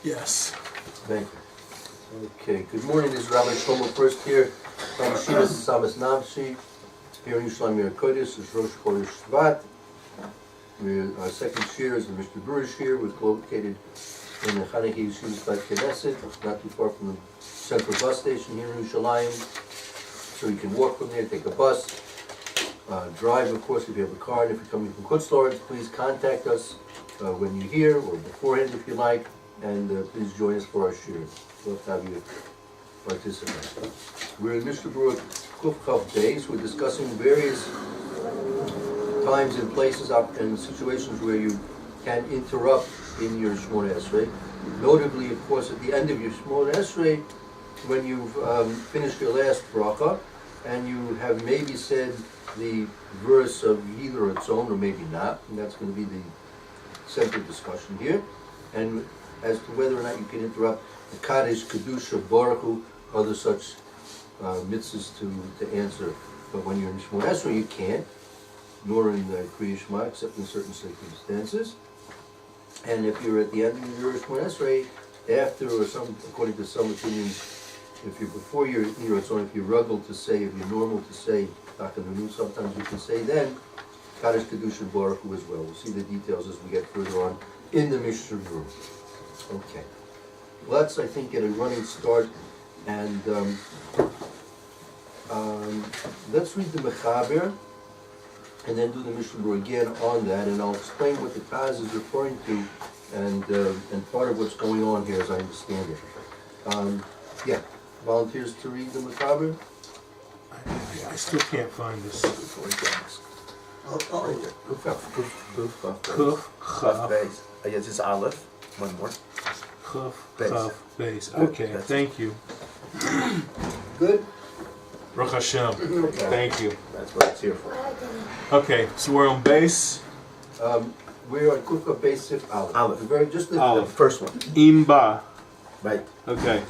Yes. Thank you. Okay, good morning. This is Rabbi Shlomo Furst here from Mishna Samas Navshi here in Yerushalayim Kodesh. It's Rosh Chodesh Shvat. Our second shir is the Berura shir. We're located in the Chanukah Yeshiva by Knesset, not too far from the central bus station here in Yerushalayim. So you can walk from there, take a bus, drive, of course, if you have a car. And if you're coming from Kutzlars, please contact us when you're here or beforehand if you like. And please join us for our shir. We'll have you participate. We're in Mishna Berura Kuf Chav days. We're discussing various times and places and situations where you can interrupt in your Shmona Esrei. Notably, of course, at the end of your Shmona Esrei, when you've finished your last bracha, and you have maybe said the verse of either its own or maybe not, and that's going to be the central discussion here. And as to whether or not you can interrupt the Kaddish, Kedusha, Baruch Hu, other such mitzvahs to answer. But when you're in Shmona Esrei, you can't, nor in Kriya Shema, except in certain circumstances. And if you're at the end of your Shmona Esrei, after, or according to some opinions, if you're before your Yitzon, if you're rugged to say, if you're normal to say, sometimes you can say then, Kaddish, Kedusha, Baruch Hu as well. We'll see the details as we get further on in the Mishna Berura. Okay. Let's, I think, get a running start, and let's read the Mechaber, and then do the Mishna Berura again on that, and I'll explain what the Taz is referring to, and part of what's going on here as I understand it. Yeah, volunteers to read the Mechaber? I still can't find this. Kuf Chav Beis. I guess it's Aleph. One more. Kuf Chav Beis. Okay, thank you. Good? Baruch Hashem. Thank you. That's what it's here for. Okay, so we're on base. We're on Kuf Chav Beis Sif Aleph. Just the Aleph. first one. Imba. Right. Okay.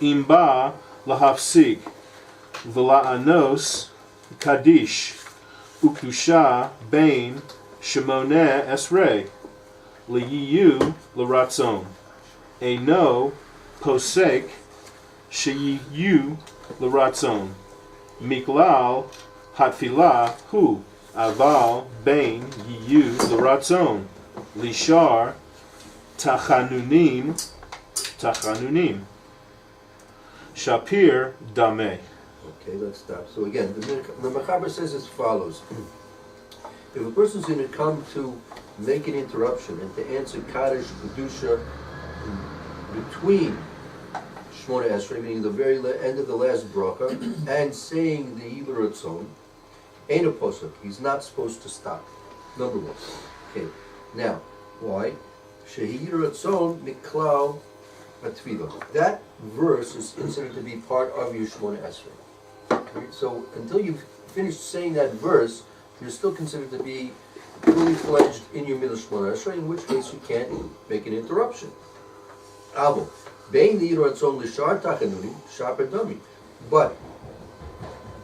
Imba lahafsik v'la'anos kaddish ukdusha bein shemone esrei liyu l'ratzon eino posek sheyiyu l'ratzon miklal hatfilah hu aval bein yiyu l'ratzon lishar tachanunim Shapir Dameh. Okay, let's stop. So again, the Mechaber says as follows. If a person's going to come to make an interruption and to answer Kaddish, Kedusha, between Shmona Esrei, meaning the very end of the last bracha, and saying the Yilu Ratzon, ain't a posuk. He's not supposed to stop. Number one. Okay. Now, why? Shehi Ratzon Miklal Atfilah. That verse is considered to be part of your Shmona Esrei. Okay? So until you've finished saying that verse, you're still considered to be fully fledged in your middle Shmona Esrei, in which case you can't make an interruption. Avo. Bein the Ratzon Lishar Tachanunim Shaper Dami. But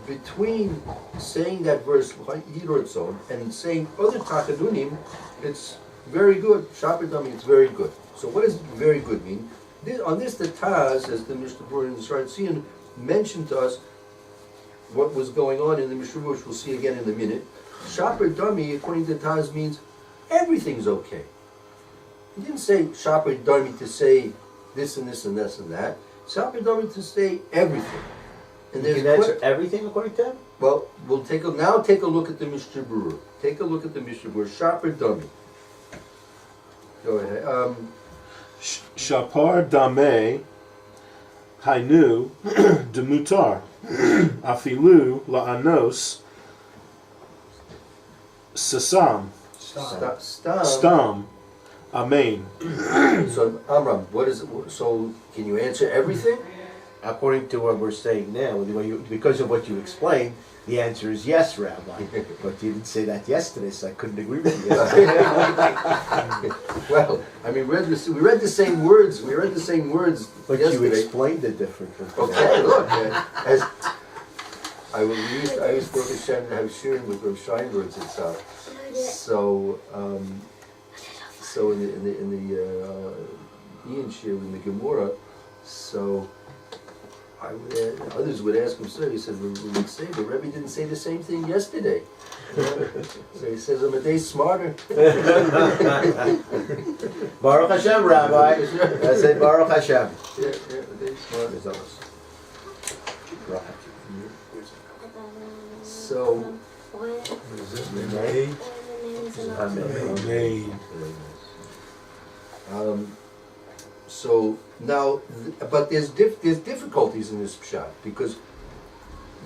between saying that verse Ratzon and saying other Tachanunim, it's very good. Shaper Dami, it's very good. So what does very good mean? On this, the Taz, as the Mishna Berura and the Sartzian mentioned to us what was going on in the Mishna Berura, which we'll see again in a minute. Shaper Dami, according to Taz, means everything's okay. He didn't say Shaper Dami to say this and this and this and that. Shaper Dami to say everything. And You can answer everything according to him? Well, we'll take a look at the Mishna Berura. Take a look at the Mishna Berura. Shaper Dami. Go ahead. Shapar Dameh Hainu Demutar Afilu La'anos Sasam Stam Amen. So Amram, what is it? So can you answer everything? According to what we're saying now, because of what you explained, the answer is yes, Rabbi. But you didn't say that yesterday, so I couldn't agree with you. Well, I mean, we read the same words. We read the same words But yesterday. you explained it differently. Okay, look. As I used Baruch Hashem to have shirin with Rav Scheinberg's itself. So in the Ian's share in the Gemara. So others would ask him, sir, he said, we would say, the Rebbe didn't say the same thing yesterday. So he says, I'm a day smarter. Baruch Hashem, Rabbi. I say Baruch Hashem. Yeah, a day smarter. So, so now, but there's difficulties in this pshat, because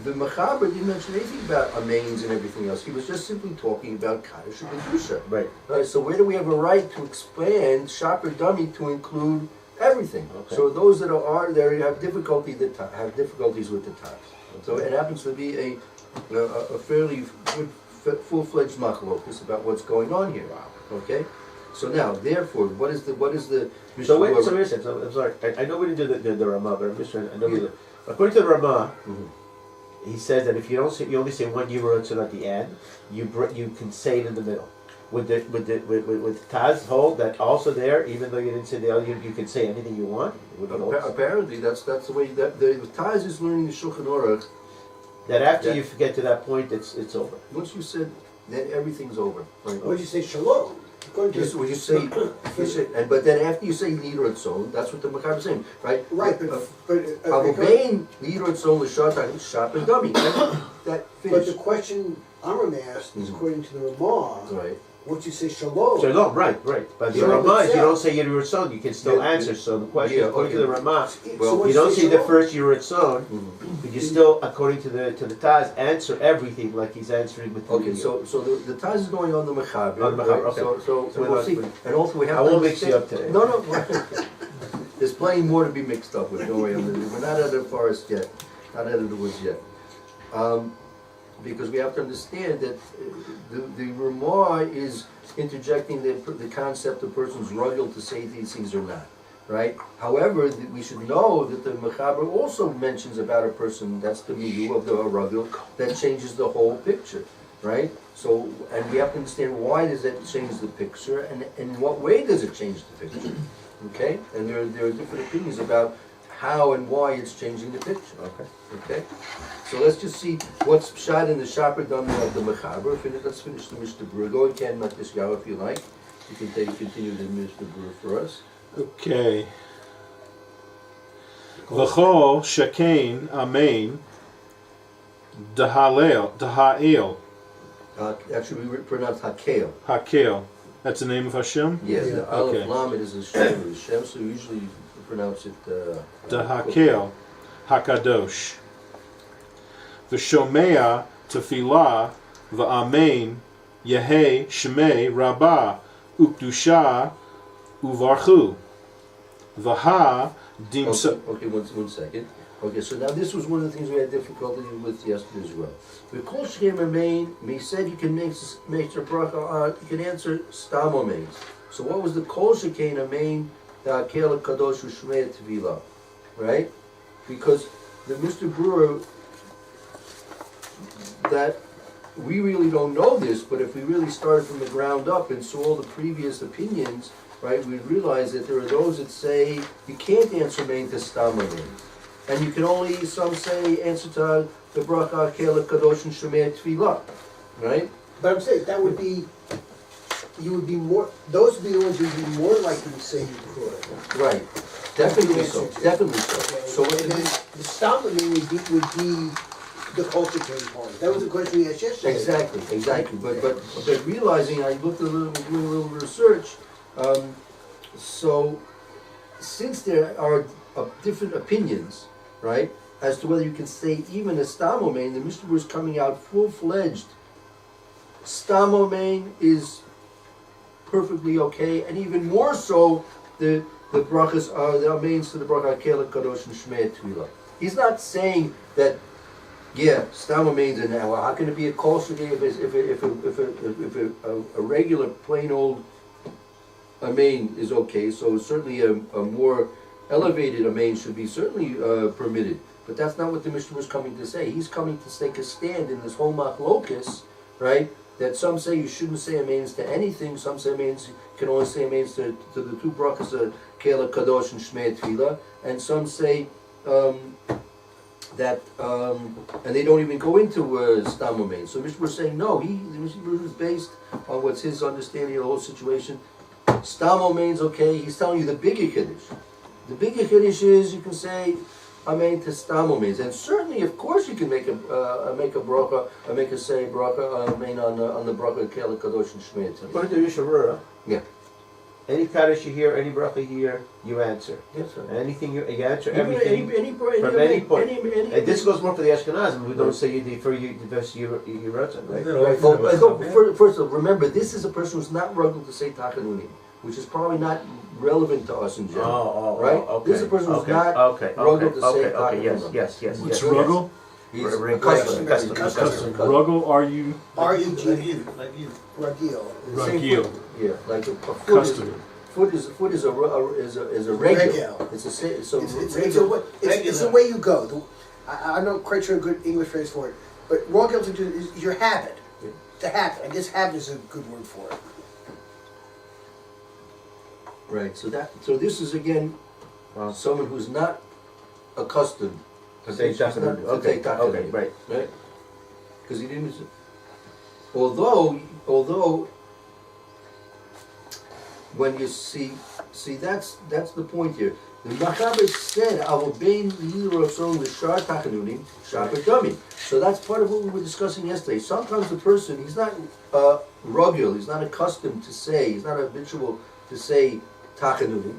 the Mechaber didn't mention anything about amains and everything else. He was just simply talking about Kaddish and Kedusha. Right. So where do we have a right to expand Shaper Dummy to include everything? Okay. So those that are there have difficulties with the times. So it happens to be a fairly good, full-fledged machlokus about what's going on here. Okay. So now, therefore, what is the Mishnah? So wait a second. I'm sorry. I know we didn't do the Ramah, but I'm just trying. I know according to the Ramah, he says that if you don't say, you only say one Yirutson at the end, you can say it in the middle. With Taz hold that also there, even though you didn't say the other, you can say anything you want. Apparently, that's the way that the Taz is learning the Shulchan Aruch. That after you get to that point, it's over. Once you said, then everything's over. Right? Or you say Shalom. Yes, when you say, but then after you say Nidrotzon, that's what the Mechaber is saying, right? Right, but Avobein Nidrotzon l'shat shop and dummy. That but finished. the question Amram asked is according to the Ramah. Right. Once you say Shalom. Shalom, right. But the So Ramah, if you itself- don't say Yirutson, you can still answer. So the question, according to the Ramah, Well, you don't say the Shalom, first Yirutson, but you still, according to the Taz, answer everything like he's answering with the Okay, video. so the Taz is going on the Mechaber. On the Mechaber, right? okay. So So we'll see. And also we have I to won't mix you understand- up today. No. There's plenty more to be mixed up with. Don't worry, we're not out of the forest yet. Not out of the woods yet. Because we have to understand that the Ramah is interjecting the concept of person's ruggle to say these things or not, right? However, we should know that the Mechaber also mentions about a person, that's the miyu of the ruggle, that changes the whole picture, right? So, and we have to understand why does that change the picture, and in what way does it change the picture, okay? And there are different opinions about how and why it's changing the picture. Okay? So let's just see what's shot in the Shaper Dummy of the Mechaber. Let's finish the Mishna Berura. Go again, Matishyahu, if you like. You can continue the Mishna Berura for us. Okay. V'chol shekain amen daha'el. Actually, we pronounce Hakel. Hakel. That's the name of Hashem? Yes, Yeah. the Aleph Okay. Lamed is a Shem, so usually you pronounce it... Dahakel Hakadosh. V'shomea tefillah v'amen Yehei Shmei Rabbah Ukdusha Uvarchu. V'ha Dimsa. Okay, one second. Okay, so now this was one of the things we had difficulty with yesterday as well. We call Shem Amen, he said you can make a bracha, you can answer Stam Amen. So what was the Kol Shekain Amen, the Hakel Kadosh U'Shmei Tefillah, right? Because the Mr. Berura, that we really don't know this, but if we really started from the ground up and saw all the previous opinions, right, we'd realize that there are those that say you can't answer main to Stam Amen. And you can only, some say, answer to the bracha Hakel Kadosh and Shemei Tefillah, right? But I'm saying that would be, you would be more, those would be the ones you'd be more likely to say you could. Right. Definitely so. Definitely so. Okay? So what And then the Stalin would be the culture change part. That was the question we asked yesterday. Exactly. But realizing, I looked doing a little research. So since there are different opinions, right, as to whether you can say even a Stam Omein, the Mishnah was coming out full-fledged. Stam Omein is perfectly okay, and even more so the brachas are the amains to the bracha Hakel Kadosh and Shmei Tefillah. He's not saying that, yeah, Stam Amains are now. Well, how can it be a kol shegei if a regular plain old amain is okay? So certainly a more elevated amain should be certainly permitted. But that's not what the Mishnah was coming to say. He's coming to take a stand in this whole machlokus, right, that some say you shouldn't say amens to anything, some say amens, you can only say amens to the two brachas of Kela Kadosh and Shmei Tefillah, and some say that, and they don't even go into Stam amens. So Mishna is saying no, the Mishna is based on what's his understanding of the whole situation. Stam amens, okay, he's telling you the bigger Kiddush. The bigger Kiddush is you can say amen to Stam amens, and certainly, of course, you can make a bracha, or make a bracha, amen on the bracha of Kela Kadosh and Shmei Tefillah. According to Berura, Yeah. any kaddish you hear, any bracha you hear, you answer. Yes, sir. Anything you answer, Any everything from any point. And this goes more for the Ashkenazim, who don't say you for you diverse Yiratzon, right? Right. First of all, remember, this is a person who's not rugged to say Tachanunim, which is probably not relevant to us in general. Right? Okay. This is a person who's not rugged to say Tachanunim. Yes. What's ruggle? He's Custom. Ruggle, are you? R-U-G-U. Ragil. Ragil. Yeah, like a foot Custom. Foot is a regular. Regel. It's a It's the way you go. I'm not quite sure a good English phrase for it, but ragil to do is your habit. Yeah. To habit. I guess habit is a good word for it. Right. So this is again someone who's not accustomed To say Tachanunim. Okay, right. Right? Because he didn't. Although, when you see that's the point here. The Machaber said, "Avobein yiratzon l'shar tachanunim shar pekami." So that's part of what we were discussing yesterday. Sometimes the person, he's not rugged, he's not accustomed to say, he's not habitual to say tachanunim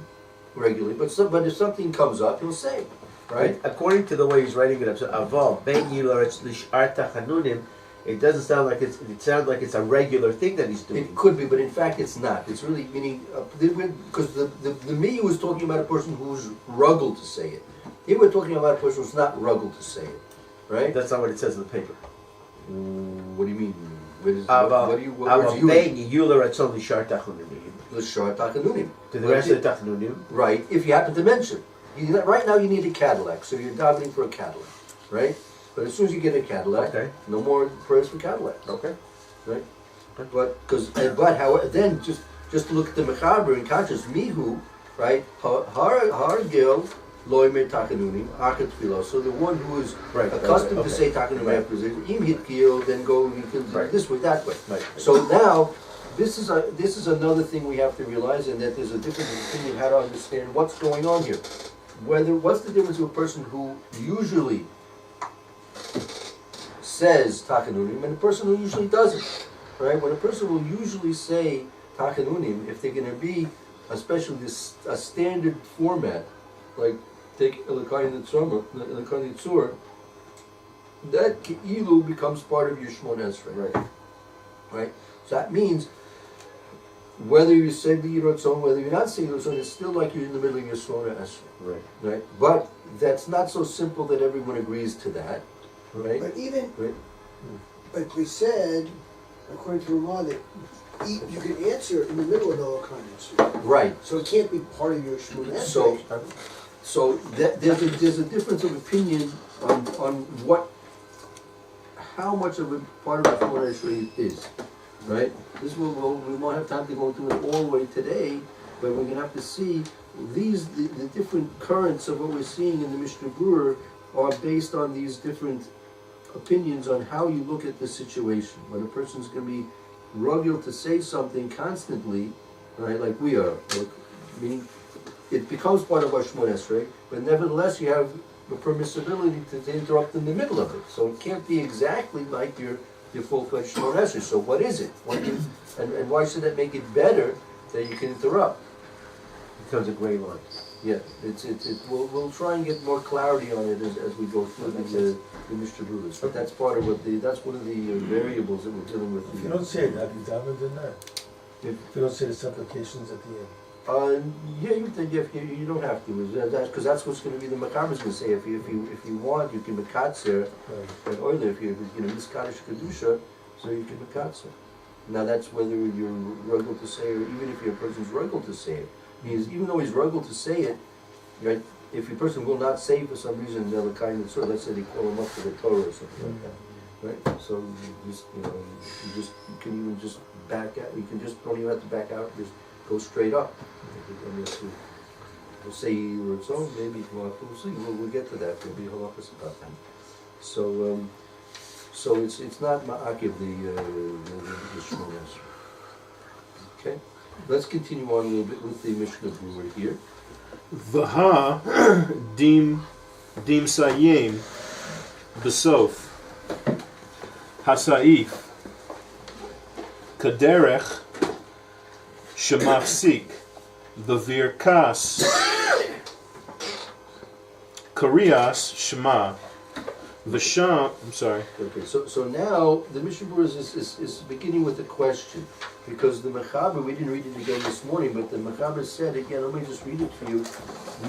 regularly. But if something comes up, he'll say, right? According to the way he's writing it up, so aval ben yilaretz l'shar tachanunim, it doesn't sound like it sounds like it's a regular thing that he's doing. It could be, but in fact it's not. It's really meaning, because the me was talking about a person who's rugged to say it. Here we're talking about a person who's not rugged to say it, right? That's not what it says in the paper. What do you mean? What words are you Aval ben yilaretz l'shar tachanunim. L'shar tachanunim. To the rest of the tachanunim. Right, if you happen to mention. Right now you need a Cadillac, so you're davening for a Cadillac, right? But as soon as you get a Cadillac, no more prayers for Cadillac. Okay. Right? But however, then just to look at the Mechaber in conscious, mihu, right? Har gil loimer tachanunim achat tefillah. So the one who is accustomed to say tachanunim after his im hit gil, then go you can this way, that way. Right. So now this is another thing we have to realize, and that there's a difference between how to understand what's going on here. What's the difference with a person who usually says tachanunim and a person who usually doesn't, right? When a person will usually say tachanunim, if they're going to be, especially a standard format, like take Elokay Nitzur, that Ki'ilu becomes part of your Shmon Esrei, right? So that means whether you say the Yiratzon, whether you're not saying Yiratzon, it's still like you're in the middle of your Shmon Esrei, right? But that's not so simple that everyone agrees to that. Right. But but we said, according to Ramah, that you can answer in the middle of the Elokay. Right. So it can't be part of your Shmon Esrei. So there's a difference of opinion on how much of a part of the Shmon Esrei is, right? We won't have time to go through it all the way today, but we're gonna have to see the different currents of what we're seeing in the Mishnah Berura are based on these different opinions on how you look at the situation. When a person's going to be rugged to say something constantly, right, like we are, meaning it becomes part of our Shmon Esrei, but nevertheless you have the permissibility to interrupt in the middle of it. So it can't be exactly like your full-fledged Shmon Esrei. So what is it? And why should that make it better that you can interrupt? It becomes a gray line. Yeah, we'll try and get more clarity on it as we go through the Mishna Berura. But that's part of that's one of the variables that we're dealing with. If you don't say that, you daven or not. If you don't say the supplications at the end. Yeah, you don't have to, because that's what's going to be the Machaber's going to say. If you want, you can Mekatzer, and or if you Miskadosh Kedusha, so you can Mekatzer. Now that's whether you're rugged to say it, or even if your person's rugged to say it. Means even though he's rugged to say it, right? If a person will not say for some reason, let's say they call him up to the Torah or something like that, right? So you can even just back out. You can just don't even have to back out. Just go straight up. I mean, we'll say it's on. Maybe we'll see. We'll get to that. There'll be a whole opposite about that. So it's not ma'akiv the shmonas. Okay. Let's continue on a little bit with the Mishna Berura here. Vaha dim sayim besof hasaif kaderech shemafsik bevirkas karias shema v'sham. I'm sorry. Okay, so now the Mishnah Berura is beginning with a question, because the Mechaber, we didn't read it again this morning, but the Mechaber said again, let me just read it for you. A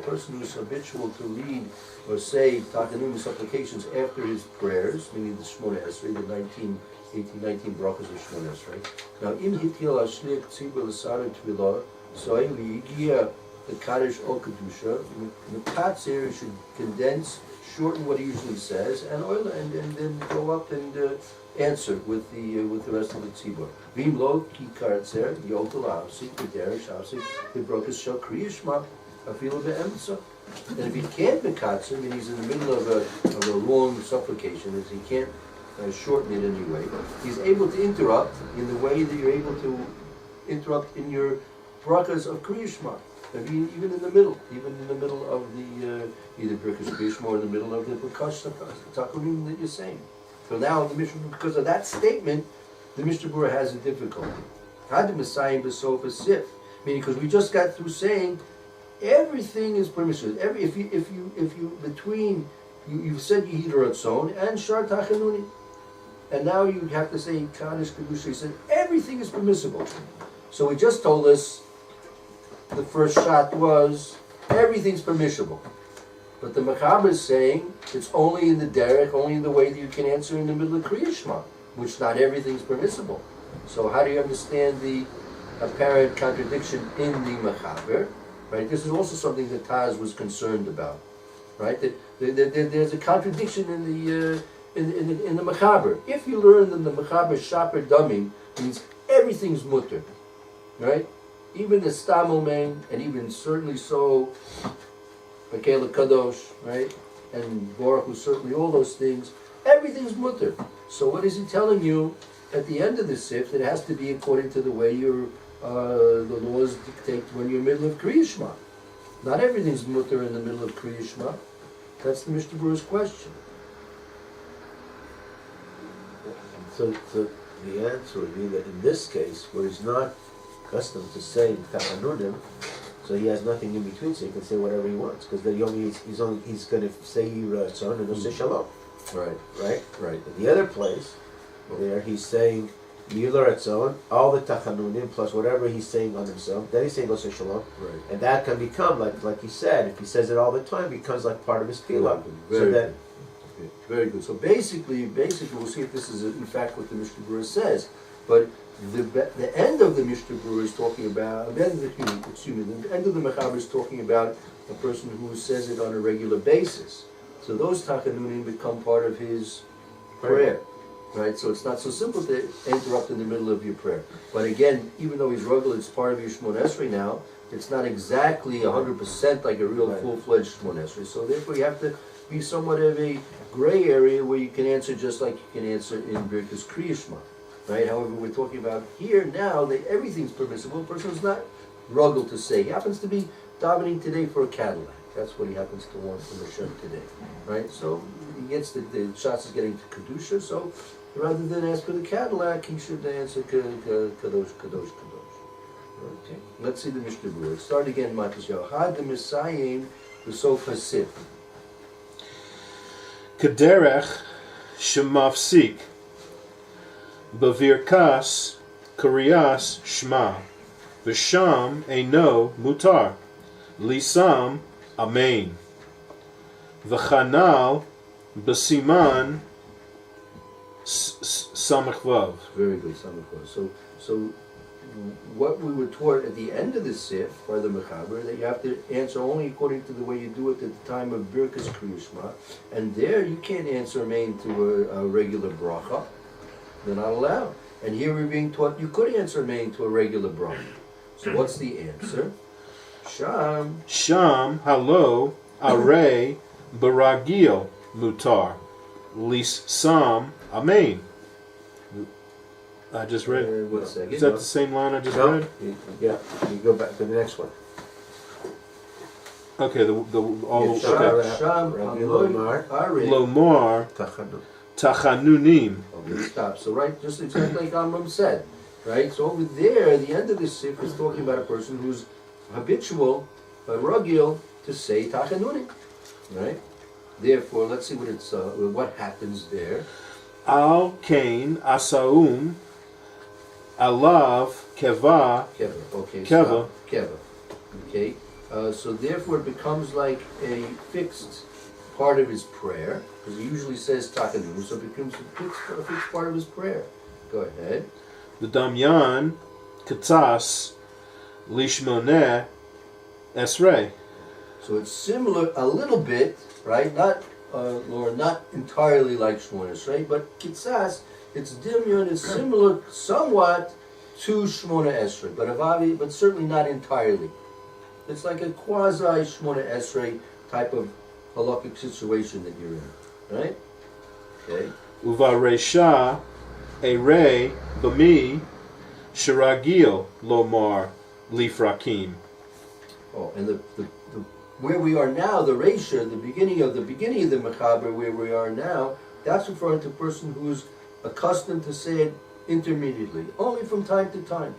person who is habitual to read or say Takanumi supplications after his prayers, meaning the Shmona Esrei, the 18-19 brachas of Shmona Esrei. Now, im hitil ashliach tzibur l'sara tefillah, so yigia the Kaddish or Kedusha, the Katzir should condense, shorten what he usually says, and oil, and then go up and answer with the rest of the tzibur. Vim lo ki karatzer yotel avsik v'derish avsik v'brokas shel kriyishma afilu be'emtza. And if he can't be katzer, I mean he's in the middle of a long supplication, as he can't shorten it anyway, he's able to interrupt in the way that you're able to interrupt in your brakas of kriyishma. Even in the middle of the either Birkas Kriyishma or in the middle of the Birkas Takurim that you're saying. So now the Mishnah, because of that statement, the Mishnah Berura has a difficulty. Had the Messiah besofa sif, meaning because we just got through saying everything is permissible. If you between you've said Yehid Ratzon and Shar Tachanuni, and now you have to say Kaddish Kedusha. He said everything is permissible. So he just told us. The first shot was everything's permissible, but the Mechaber is saying it's only in the derech, only in the way that you can answer in the middle of Kriya Shema, which not everything's permissible. So how do you understand the apparent contradiction in the Mechaber? Right. This is also something that Taz was concerned about. Right. That there's a contradiction in the Mechaber. If you learn that the Mechaber shaper dummy means everything's mutter, right? Even the Stam Omen, and even certainly so, Bekele Kadosh, right? And Baruch Hu, certainly all those things, everything's mutter. So what is he telling you at the end of the Sif? It has to be according to the way your the laws dictate when you're in the middle of Kriya Shema. Not everything's mutter in the middle of Kriya Shema. That's the Mishnah Berura's question. So the answer would be that in this case, where he's not accustomed to saying Tachanunim, so he has nothing in between, so he can say whatever he wants, because he's going to say Yiratzon and he'll say Shalom. Right. In the other place, there he's saying Yiratzon, all the Tachanunim plus whatever he's saying on himself. Then he's saying Oseh Shalom, and that can become like he said. If he says it all the time, it becomes like part of his tefillah. Very good. So basically, we'll see if this is in fact what the Mishnah Berura says, but. The end of the Mishnah Berura is talking about, the end of the Mechaber is talking about a person who says it on a regular basis. So those Tachanunim become part of his prayer, right? So it's not so simple to interrupt in the middle of your prayer. But again, even though he's rugged, it's part of your Shmona Esrei now, it's not exactly 100% like a real full-fledged Shmona Esrei. So therefore you have to be somewhat of a gray area where you can answer just like you can answer in Birkas Kriya Shema. Right? However, we're talking about here now that everything's permissible. A person is not rugged to say. He happens to be davening today for a Cadillac. That's what he happens to want from Hashem today. Right? So he gets the shots is getting to Kedusha. So rather than ask for the Cadillac, he should answer Kadosh. Okay. Let's see the Mishnah Berura. Start again, Matas Had the Messiah B'sof Hasif. Kaderech Shemafsik. Bavirkas Karias Shema V'sham Eino Mutar Lisam Amen V'chanal B'siman Samachvav. Very good, Samachvav. So what we were taught at the end of the Sif, by the Mechaber, that you have to answer only according to the way you do it at the time of Birkas Kriyishma. And there you can't answer main to a regular bracha. They're not allowed. And here we're being taught you could answer main to a regular bracha. So what's the answer? Sham. Sham, halo, are, baragil, mutar, lis sam, amen. I just read. 1 second. Is that the same line I just No. read? Yeah, you go back to the next one. Okay, all Yeah, okay. Sham, Lomar. Are. Lomar, Tachanu. tachanunim. Okay, stop. So right, just exactly like Amram said, right? So over there, the end of the sif is talking about a person who's habitual, ragil, to say tachanunim, right? Therefore, let's see what happens there. Al kain asaum, alav keva, Keva. Okay. Keva. Stop. Keva. Okay. So therefore, it becomes like a fixed part of his prayer, because he usually says tachanunim, so it becomes a fixed part of his prayer. Go ahead. the damyan, katas, lishmoneh, esrei. So it's similar a little bit, right? Not not entirely like Shmona Esrei, but Kitzas, its Dimyon is similar somewhat to Shmona Esrei, but certainly not entirely. It's like a quasi Shmona Esrei type of halakhic situation that you're in, right? Okay. Uvaresha, ere, bami, shiragil, lomar, lifrakim. Oh, and the where we are now, the Reisha, the beginning of the Mechaber, where we are now, that's referring to a person who's accustomed to say it intermediately, only from time to time.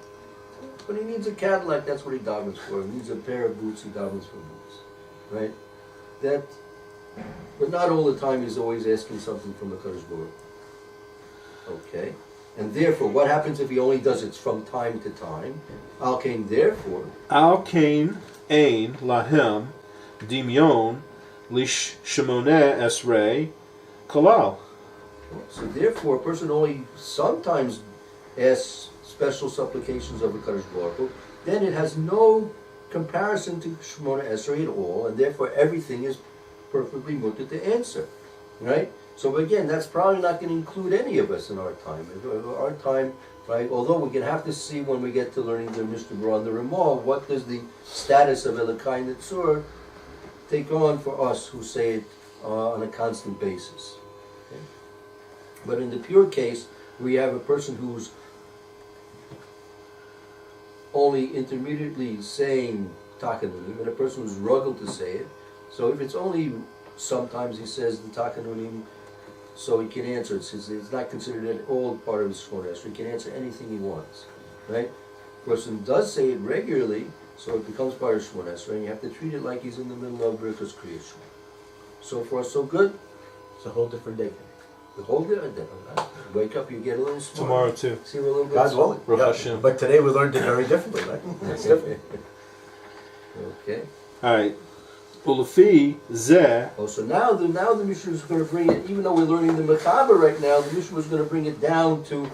When he needs a Cadillac, that's what he davens for. He needs a pair of boots, he davens for boots, right? But not all the time he's always asking something from the Kadosh Baruch. Okay? And therefore, what happens if he only does it from time to time? Al Kain, therefore. Al kain ein lahem, dimyon, lish shemoneh esrei, kalal. So therefore, a person only sometimes asks special supplications of the Kadosh Baruch Hu, then it has no comparison to Shemona Esrei at all, and therefore everything is perfectly mutter to answer, right? So again, that's probably not going to include any of us in our time. Our time, right? Although we're going to have to see when we get to learning the Mishna and the Ramah, what does the status of Elokai Netzur take on for us who say it on a constant basis. Okay? But in the pure case, we have a person who's only intermediately saying Takanunim, and a person who's rugged to say it. So if it's only sometimes he says the Takanunim, so he can answer it. It's not considered at all part of his Shemona Esrei. He can answer anything he wants, right? A person does say it regularly, so it becomes part of Shemona Esrei, and you have to treat it like he's in the middle of Birkas Kriyishma. So far, so good. It's a whole different day. The whole day, wake up, you get a little smarter. Tomorrow too. See, we're a little bit God's willing. Baruch Yeah. Hashem. But today we learned it very differently, right? It's different. Okay. All right. Ulafi zeh. Oh, so now the Mishna is going to bring it. Even though we're learning the Mechaber right now, the Mishna was going to bring it down to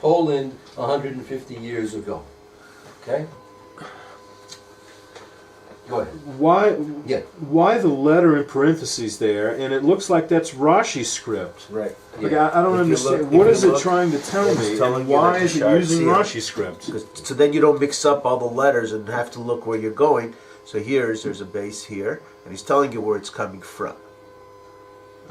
Poland 150 years ago. Okay. Go ahead. Why the letter in parentheses there? And it looks like that's Rashi's script. Right. Like, I don't If you understand. look- What if is you it look, trying to tell it's me? telling And you why that is the it Shar using Seal- Rashi's script? So then you don't mix up all the letters and have to look where you're going. So there's a base here, and he's telling you where it's coming from.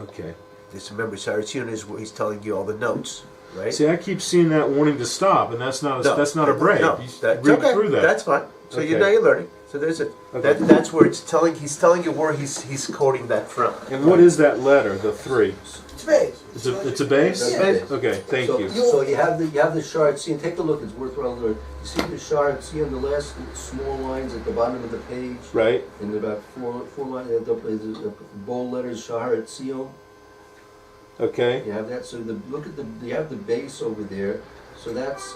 Okay. Just remember, Saratzion is where he's telling you all the notes, right? See, I keep seeing that wanting to stop, and that's not a break. No, You that's read okay. through that. That's fine. So Okay. now you're learning. So there's a Okay. that's where it's telling. He's telling you where he's quoting that from. And what is that letter? The 3. It's base. It's a base. That's Yeah. it. Okay. Thank so, you. So you have the Shar Tziyun. Take a look. It's worthwhile to learn. You see the Shar Tziyun, the last small lines at the bottom of the page, Right. in about four lines, the bold letters Shar Tziyun. Okay. You have that. So you have the base over there. So that's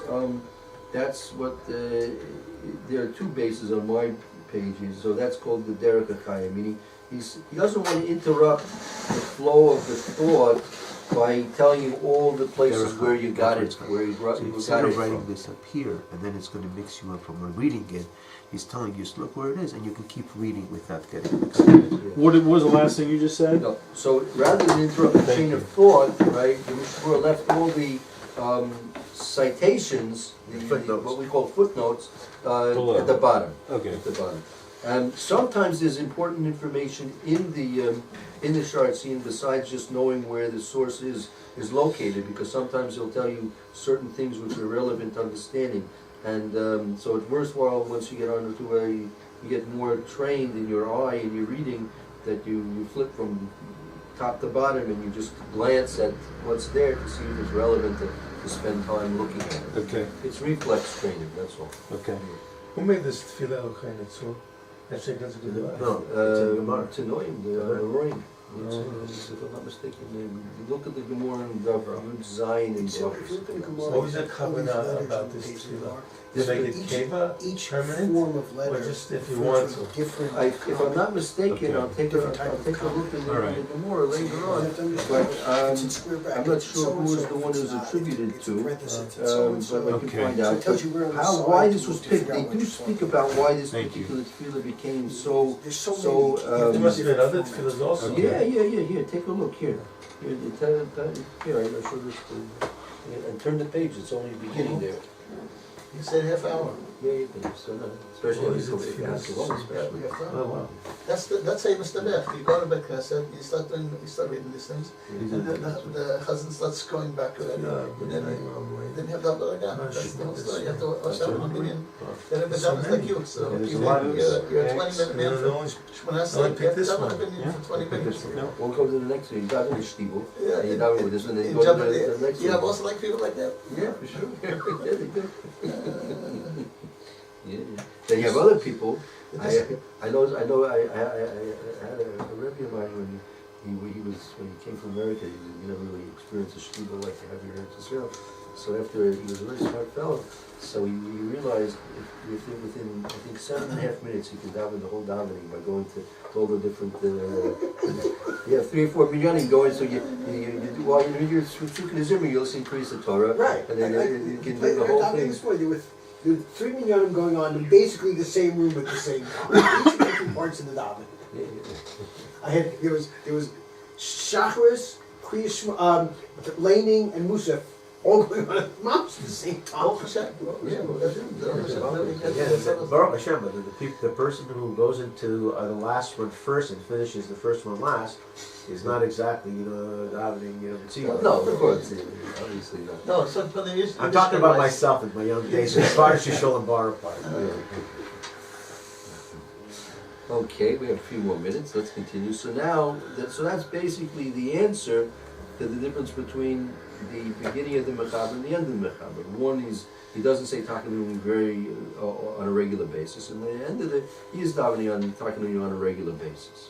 what there are 2 bases on my pages. So that's called the Derek HaChaim, meaning he doesn't want to interrupt the flow of the thought by telling you all the places Verify. where you got it, That's where where you got So it instead of from. writing this up here, and then it's going to mix you up from reading it, he's telling you, just look where it is, and you can keep reading without getting mixed up. What was the last thing you just said? No. So rather than interrupt the Thank chain you. of thought, right, the Mishna left all the citations, Footnotes. what we call footnotes, Below. at the bottom. Okay. At the bottom. Sometimes there's important information in the Sharatzian besides just knowing where the source is located, because sometimes they'll tell you certain things which are relevant to understanding. And so it's worthwhile once you get onto you get more trained in your eye and your reading, that you flip from top to bottom and you just glance at what's there to see if it's relevant to spend time looking at it. Okay. It's reflex training, that's all. Okay. Who made this tefillah Elokeinu Tzur? That's a good advice. No, it's in Gemara. To know him, the Roim. If I'm not mistaken, you look at the Gemara and Yud Zayin and So if you look in the Gemara, What was that all these covenant letters about on this page tefillah? mark, To make it keva each permanent? form of letter Or just if you refers want to to? a different If I'm not mistaken, Okay. I'll take a look in All right. the Gemara later You on. have to understand, But it's in square I'm brackets, not sure who is so-and-so, the one it's who's not, attributed it's to, parentheses, it's but so-and-so. I can Okay. find So out. it tells you where on the How, side why to this was figure picked, out they what do you're speak talking about why this Thank you. particular tefillah became so, There's so so, many. There must have been other tefillahs also. Okay. yeah, here, take a look, here. Here, I show this to, and turn the page, it's only the beginning there. You said half hour. Yeah, you can, so, especially What if is it's it, if it has to long, especially. Oh, wow. That's how you Mr. Bech. You go to Beit Knesset, you start reading these things, and the chazan starts going back already. And then you have the Abdullah. That's the whole story. You have to watch out from the beginning. Then it becomes like you. So Yeah, there's you're a lot of a acts. 20-minute man No, no, for no, Shmoneh I picked this Esrei. one. You have 20 minutes. No. We'll go to the next one, you got in the shtibel, Yeah, and you got with this one, then you in go to Jabba, the next one. you have also like people like that. Yeah, for sure. Yeah, they do. Yeah. Then you have other people. I know. I had a Rebbe of mine when he came from America. He never really experienced a shtiba like you have here in Israel. So after he was a very smart fellow. So he realized within I think 7.5 minutes he could daven the whole davening by going to all the different. You have 3 or 4 minyanim going. So you do while you're in your Tzukah Zimmer, you'll listen to the Torah. Right. And then you can Like, do the whole I thing. this morning, there were 3 minyanim going on in basically the same room at the same time. Each different parts in the daven. I had there was Shacharis, Kriya, Laning, and Musaf all going on at Mom's at the same Oh, time. Hashem. Yeah, Baruch Hashem, but the person who goes into the last one first and finishes the first one last is not exactly, davening, tzibur. No, of course, obviously not. No, so when they used I'm talking about myself in my young days, as far as Shishol and Baruch part. Okay, we have a few more minutes. Let's continue. So now, that's basically the answer to the difference between the beginning of the mechaber and the end of the mechaber. One is he doesn't say takanun very on a regular basis, and the end of it he is davening on takanun on a regular basis.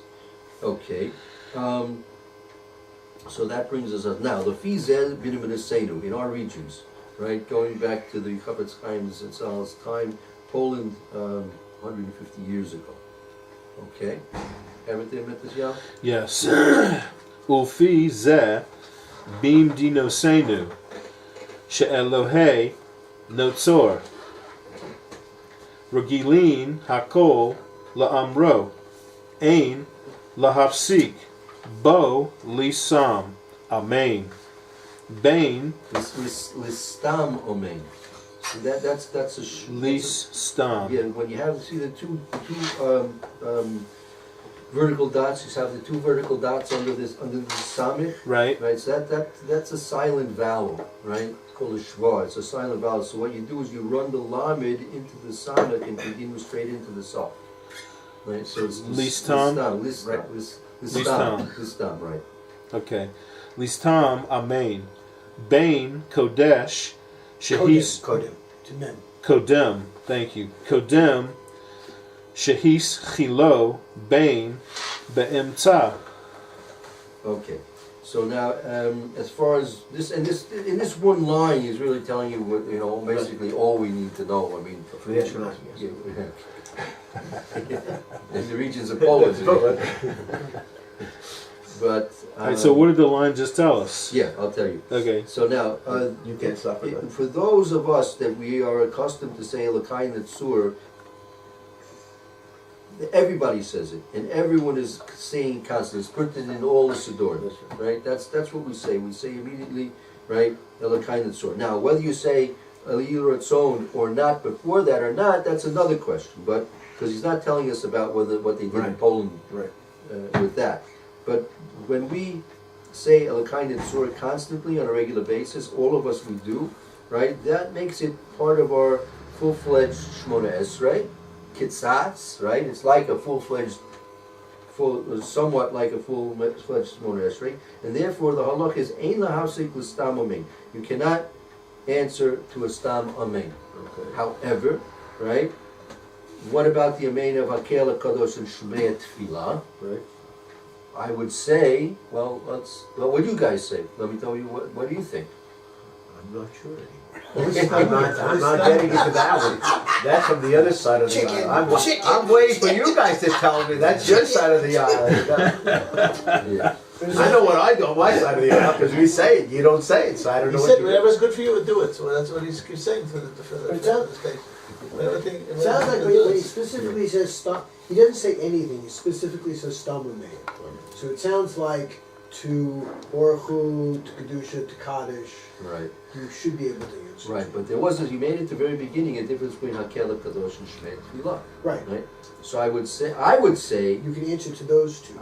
Okay, so that brings us up now. The fizel b'nimin in our regions, right? Going back to the Chafetz Chaim Zal's time, Poland, 150 years ago. Okay, everything met this yah? Yes. Ufi ze bim dinosenu she'elohei notzor regilin hakol la'amro ein lahafsik bo lisam amen bain Listam omein. So that's a lis stam. Yeah, when you have the two vertical dots, you have the 2 vertical dots under the samich, Right. right? So that's a silent vowel, right? It's called a shva. It's a silent vowel. So what you do is you run the lamed into the samich and continue straight into the sof. Right. So it's Listam? listam, right? Okay. Listam amen bain kodesh shehis Kodem. To men. Kodem, thank you. Kodem, Shehis Chilo, Bain, Be'emta. Okay. So now, as far as this, in this one line, he's really telling you what, basically all we need to know. I mean, For the Ashkenazis, yes. in the regions of Poland. But All right, so what did the line just tell us? Yeah, I'll tell you. Okay. So now, You can't stop for that. for those of us that we are accustomed to say Elokai Netzur, everybody says it, and everyone is saying constantly. It's printed in all the Siddur, right? That's what we say. We say immediately, right? Elokai Netzur. Now, whether you say Eliyur Ratzon or not before that or not, that's another question. But because he's not telling us about what they did in Right. Poland Right. with that. But when we say Elokai Netzur constantly on a regular basis, all of us we do, right? That makes it part of our full-fledged Shmona Esrei, Kitzatz, right? It's like a somewhat like a full-fledged Shmona Esrei, and therefore the halach is Ein lahafsik l'stam amen. You cannot answer to a stam amen. Okay. However, right? What about the amen of Hakel HaKadosh and Shmei Tefillah? Right. I would say, well, what do you guys say? Let me tell you, what do you think? I'm not sure anymore. I'm not getting into that one. That's from the other side of the Chicken, aisle. chicken. I'm waiting for you guys to tell me. That's your side of the aisle. Yeah. I know what I do on my side of the aisle because we say it. You don't say it, so I don't He know said what you do. whatever's good for you, do it. So that's what he keeps saying for this case. It sounds like when he specifically says stop, he doesn't say anything, he specifically says stamumei. So it sounds like to Baruchu, to Kedusha, to Kaddish, Right. you should be able to answer. Right, but there wasn't, you made at the very beginning a difference between Hakel HaKadosh and Shmei Tefillah. Right. Right? So I would say, You can answer to those two.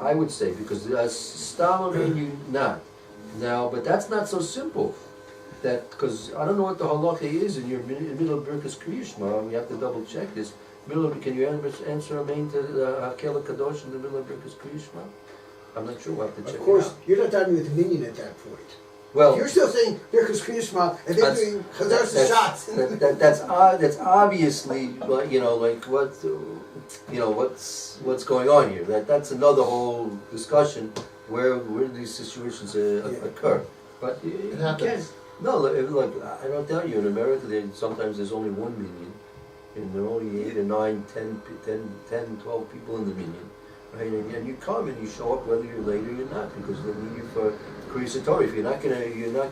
because Stam amen you not. Now, but that's not so simple. That, because I don't know what the halacha is in your middle of Birkas Kriyishma, you have to double check this. Can you answer amen to Hakel HaKadosh in the middle of Birkas Kriyishma? I'm not sure, we'll have to check Of it course, out. you're not talking with the minion at that point. Well, You're still saying Birkus Kriyishma, and they're doing Chazar shots. that's obviously, like, like what, what's going on here. That's another whole discussion where these situations occur. But It happens. No, look, I don't tell you. In America, sometimes there's only 1 million, and there are only 8 or 9, 10, 12 people in the million. Right? And you come and you show up whether you're late or you're not, because they need you for Kriyas Torah. If you're not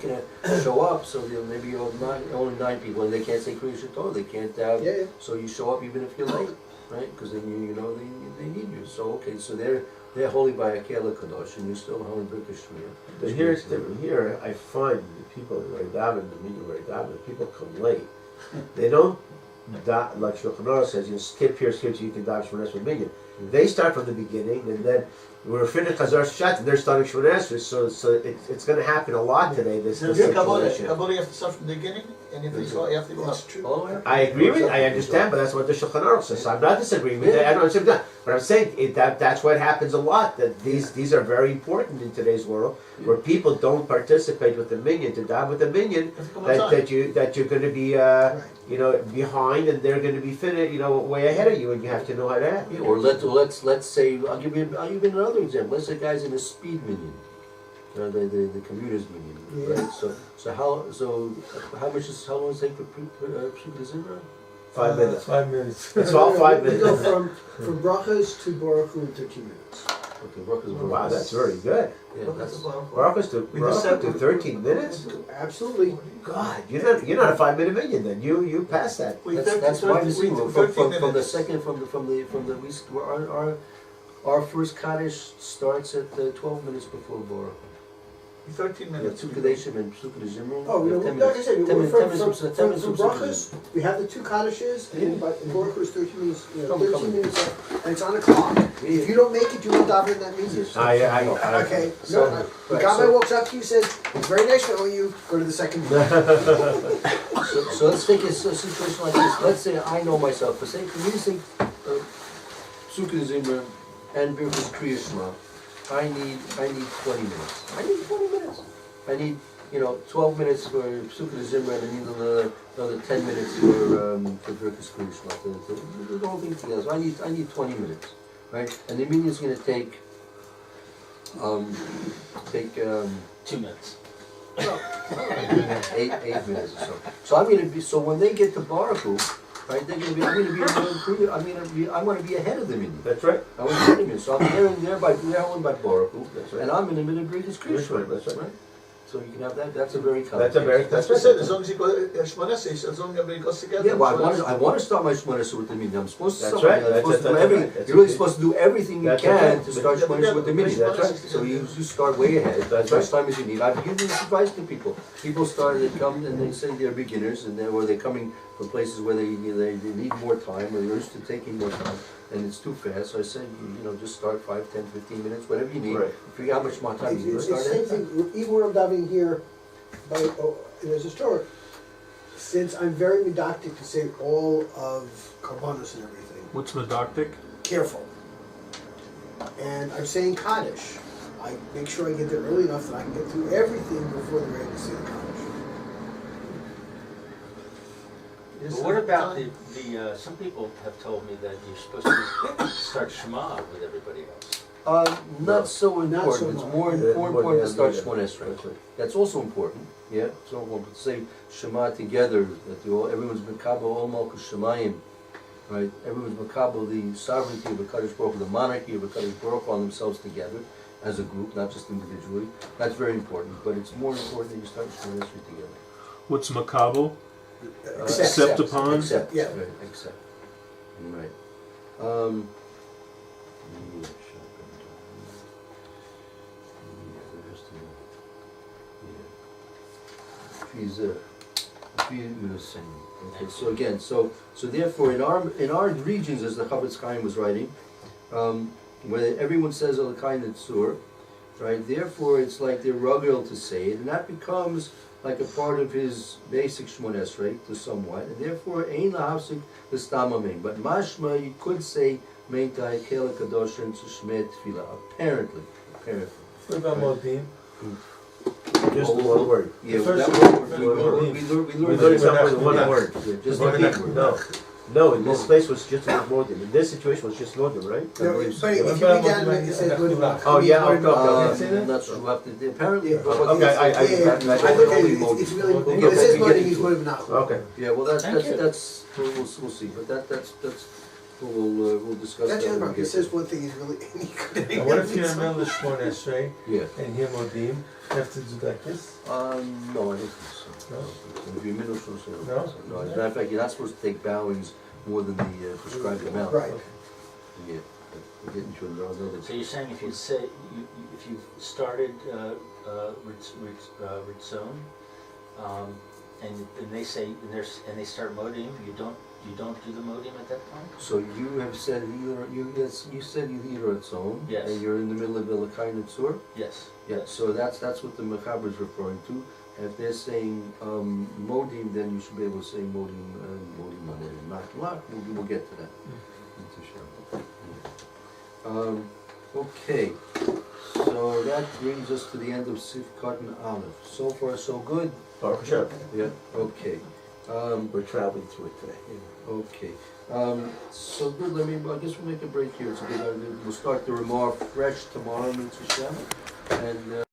gonna show up, so maybe you're only 9 people, and they can't say Kriyas Torah. They can't have. Yeah. So you show up even if you're late, right? Because they need you. So okay, so they're holy by Hakel HaKadosh, and you're still holy Birkas Shmiyah. But here's different. Here, I find the people who are davening, the meeting where people come late. They don't, like Shulchan Aruch says, skip here, so you can daven Shmones with Minyan. They start from the beginning, and then we're finished Chazar Shat, and they're starting Shmones. So it's going to happen a lot today. This situation. Kabbalah, you have to start from the beginning, and if you have to go up. All the way up. I agree with you. I understand, but that's what the Shulchan Aruch says. So I'm not disagreeing with that. I don't understand that. But I'm saying that's what happens a lot. That these are very important in today's world, where people don't participate with the minyan to daven with the minyan. That you're going to be behind, and they're going to be way ahead of you, and you have to know how to act. Yeah, or let's say I'll give you another example. Let's say guys in a speed minion, the commuters minion, Yeah. right? So how long does it take for Pshuta Zimra? 5 minutes. 5 minutes. It's all 5 We minutes. go from brachas to Baruchu in 13 minutes. Okay, Baruch is Wow, that's very good. Yeah, that's Baruch to 13 minutes. Absolutely. God, you're not a 5 minute minyan then. You passed that. that's why we see from the second our first Kaddish starts at 12 minutes before Baruch. 13 minutes. Tukadeshim and Psukad Zimra. Oh, like I said, from brachas, we have the 2 Kaddishes, and Baruchu is 13 minutes, 13 minutes up, and it's on the clock. If you don't make it, you won't daven in that meeting. Okay. Gabbai walks up to you and says, "It's very nice to know you. Go to the second meeting." So let's take a situation like this. Let's say I know myself. For me to say Psukad Zimra and Birkas Kriyishma, I need 20 minutes. I need 20 minutes. I need 12 minutes for Psukad Zimra, and I need another 10 minutes for Birkas Kriyishma. To do the whole thing together. So I need 20 minutes, right? And the minyan is going to take 2 minutes. 8 minutes or so. So I'm going to be. So when they get to Baruch Hu, right? I'm going to be a minyan. I'm going to be ahead of the minyan. That's right. I want to hear him. So I'm there by Baruch Hu, That's right. and I'm in the middle of Brikas Krishma. That's right. So you can have that. That's a very common. That's a very. That's what I said, as long as you go, Shemona says, as long as everybody goes together. Yeah, well, I want to start my Shemona with the minyan. I'm supposed to That's start. right. I'm supposed to do That's everything. right. You're really supposed to do everything you That's can right. to start Shemona with the minyan. That's right. So you start way ahead. That's As much right. time as you need. I've given this advice to people. People they come and they say they're beginners, and or they're coming from places where they need more time, or they're used to taking more time, and it's too fast. So I said, just start 5, 10, 15 minutes, whatever you need. Right. Figure out how much more time you need. It's Start the same ahead. thing, even when I'm diving here, there's a story. Since I'm very medactic to say all of Karbanos and everything, What's medoctic? careful. And I'm saying Kaddish. I make sure I get there early enough that I can get through everything before they're ready to say the Kaddish. But what about some people have told me that you're supposed to start Shema with everybody else. Not so Not important. so It's much. more Yeah, important to start yeah. Shemona Esrei. That's also important. Yeah, it's not important to say Shema together. That everyone's Mekabel all Malchus Shemayim, right? Everyone's Mekabel the sovereignty of Hakadosh Baruch Hu, the monarchy of Hakadosh Baruch Hu on themselves together as a group, not just individually. That's very important. But it's more important that you start Shemona Esrei together. What's makabel? Accept. upon? Accept. Yeah. Right. Accept. Right. Okay, so again, so therefore, in our regions, as the Chavetz Chaim was writing, where everyone says Alakai Netzur, right? Therefore, it's like they're rugged to say it, and that becomes like a part of his basic Shmon Esrei to somewhat, and therefore, Ein Lahafsik L'Stamamein. But Mashma, you could say Meintai Kela Kadosh and Shmet Tefillah. Apparently. What about Modim? Just one word. Yeah, The first that one- word, we learned We learned something with one Yeah. word. Yeah, just One the and big word. No, in this place was just Modim. In this situation was just Modim, right? No, believe so. but if you read down, it says good luck. Oh, yeah, okay. I'm not sure. We'll have to, apparently, Yeah. but Okay, I I look at it, it's really, Okay, it says we one get thing, it's into one it. of not. Okay. Yeah, well, Thank you. we'll see, but that's, we'll discuss that. That's the other when part, we it get says there. one thing, is really. And what if you remember Shmon Esrei Yeah, and hear Modim, you have to do like this? no, I don't think so. No? If you're middle school, so. No? No, as a matter of fact, you're not supposed to take bowings more than the prescribed amount. Right. Yeah, we're getting to another. So you're saying if you say if you started Ritzon, and they say and they start Modim, you don't do the Modim at that point? So you have said you said either its own, Yes. and you're in the middle of the Lakai Netzur. Yes. Yeah, so that's what the Mechaber is referring to. If they're saying Modim, then you should be able to say Modim on it, not Lak. We'll get to that. Okay, so that brings us to the end of Sif Cotton Aleph. So far, so good. Baruch Hashem. Yeah. Okay. We're traveling through it today. Okay. So good. I guess we'll make a break here. It's a good idea. We'll start the Ramah fresh tomorrow, Mitzvah Shem, and.